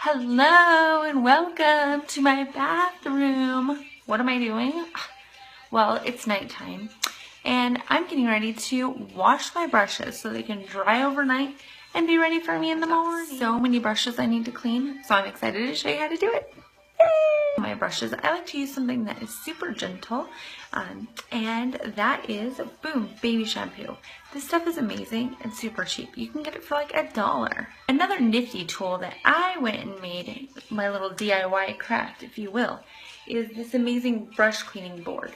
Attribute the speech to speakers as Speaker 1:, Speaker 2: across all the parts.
Speaker 1: Hello and welcome to my bathroom. What am I doing? Well, it's nighttime and I'm getting ready to wash my brushes so they can dry overnight and be ready for me in the morning. So many brushes I need to clean, so I'm excited to show you how to do it. My brushes, I like to use something that is super gentle, and that is Boom baby shampoo. This stuff is amazing and super cheap. You can get it for like $1. Another nifty tool that I went and made, my little DIY craft, if you will, is this amazing brush cleaning board.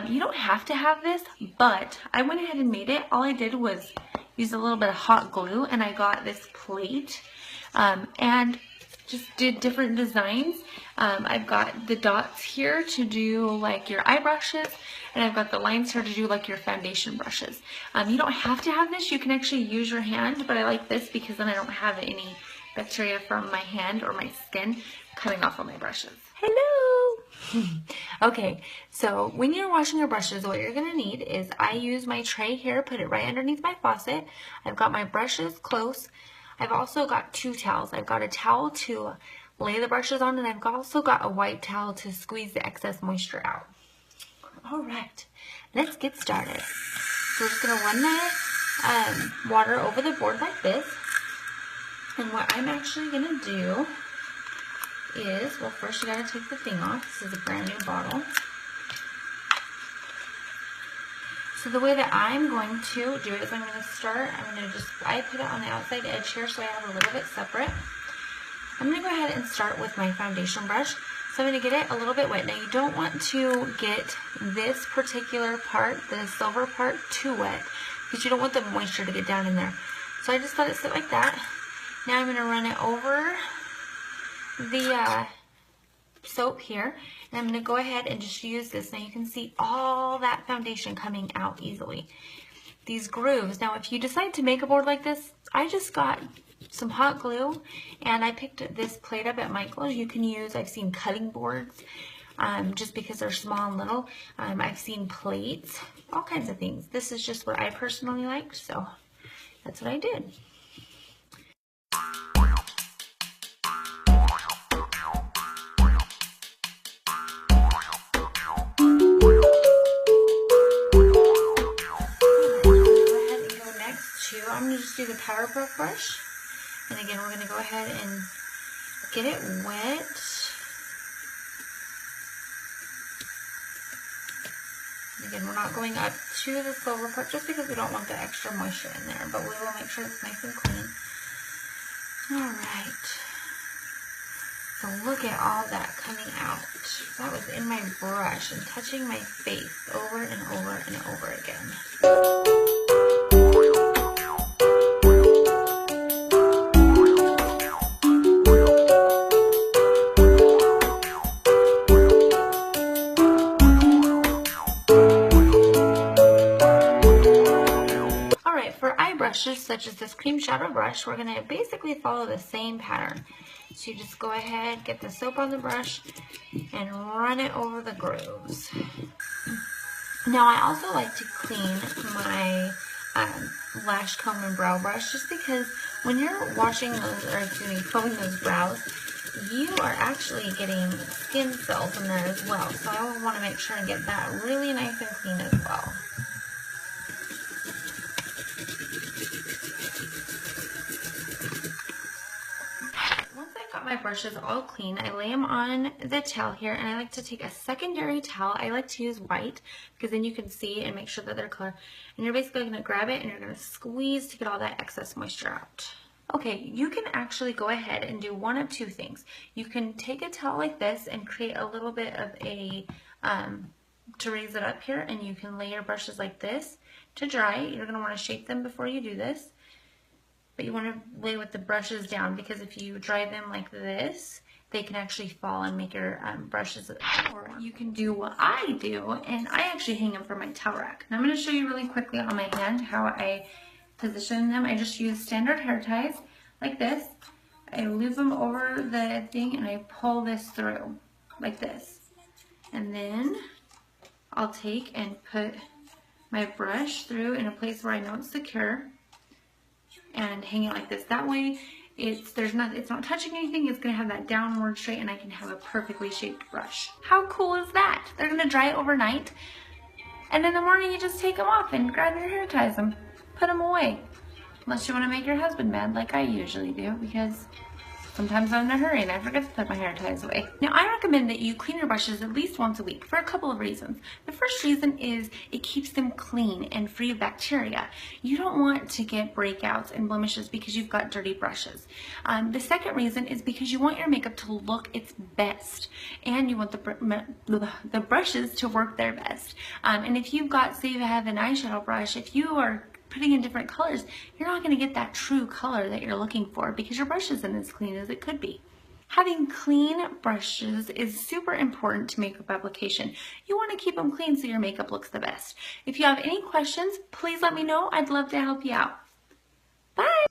Speaker 1: You don't have to have this, but I went ahead and made it. All I did was use a little bit of hot glue, and I got this plate, and just did different designs. I've got the dots here to do like your eye brushes, and I've got the lines here to do like your foundation brushes. You don't have to have this. You can actually use your hand, but I like this because then I don't have any bacteria from my hand or my skin coming off of my brushes. Hello! Okay, so when you're washing your brushes, what you're gonna need is, I use my tray here, put it right underneath my faucet. I've got my brushes close. I've also got two towels. I've got a towel to lay the brushes on, and I've also got a white towel to squeeze the excess moisture out. All right, let's get started. So we're just gonna run the water over the board like this. And what I'm actually gonna do is, well, first you gotta take the thing off. This is a brand new bottle. So the way that I'm going to do it is I'm going to start, I put it on the outside edge here so I have a little bit separate. I'm going to go ahead and start with my foundation brush. So I'm going to get it a little bit wet. Now you don't want to get this particular part, the silver part, too wet, because you don't want the moisture to get down in there. So I just let it sit like that. Now I'm going to run it over the soap here, and I'm going to go ahead and just use this. Now you can see all that foundation coming out easily. These grooves. Now if you decide to make a board like this, I just got some hot glue, and I picked this plate up at Michael's. You can use, I've seen cutting boards, just because they're small and little. I've seen plates, all kinds of things. This is just what I personally like, so that's what I did. I'm going to just do the Power Puff brush, and again we're going to go ahead and get it wet. And again, we're not going up to the silver part just because we don't want the extra moisture in there, but we will make sure it's nice and clean. Alright, so look at all that coming out. That was in my brush and touching my face over and over and over again. Brushes such as this cream shadow brush, we're going to basically follow the same pattern. So you just go ahead, get the soap on the brush, and run it over the grooves. Now I also like to clean my lash comb and brow brush, just because when you're washing those, or excuse me, combing those brows, you are actually getting skin cells in there as well. So I want to make sure and get that really nice and clean as well. My brushes all clean, I lay them on the towel here, and I like to take a secondary towel. I like to use white because then you can see and make sure that they're clear. And you're basically going to grab it and you're going to squeeze to get all that excess moisture out. Okay, you can actually go ahead and do one of two things. You can take a towel like this and create a little bit of a, to raise it up here, and you can lay your brushes like this to dry. You're going to want to shape them before you do this. But you want to lay with the brushes down, because if you dry them like this, they can actually fall and make your brushes. Or you can do what I do, and I actually hang them from my towel rack. And I'm going to show you really quickly on my hand how I position them. I just use standard hair ties like this. I loop them over the thing, and I pull this through like this. And then I'll take and put my brush through in a place where I know it's secure, and hang it like this. That way it's not touching anything. It's going to have that downward straight, and I can have a perfectly shaped brush. How cool is that? They're going to dry overnight, and in the morning you just take them off and grab your hair ties them, put them away. Unless you want to make your husband mad like I usually do, because sometimes I'm in a hurry and I forget to put my hair ties away. Now, I recommend that you clean your brushes at least once a week for a couple of reasons. The first reason is it keeps them clean and free of bacteria. You don't want to get breakouts and blemishes because you've got dirty brushes. The second reason is because you want your makeup to look its best, and you want the brushes to work their best. And if you've got, say you have an eyeshadow brush, if you are putting in different colors, you're not going to get that true color that you're looking for because your brush isn't as clean as it could be. Having clean brushes is super important to makeup application. You want to keep them clean so your makeup looks the best. If you have any questions, please let me know. I'd love to help you out. Bye!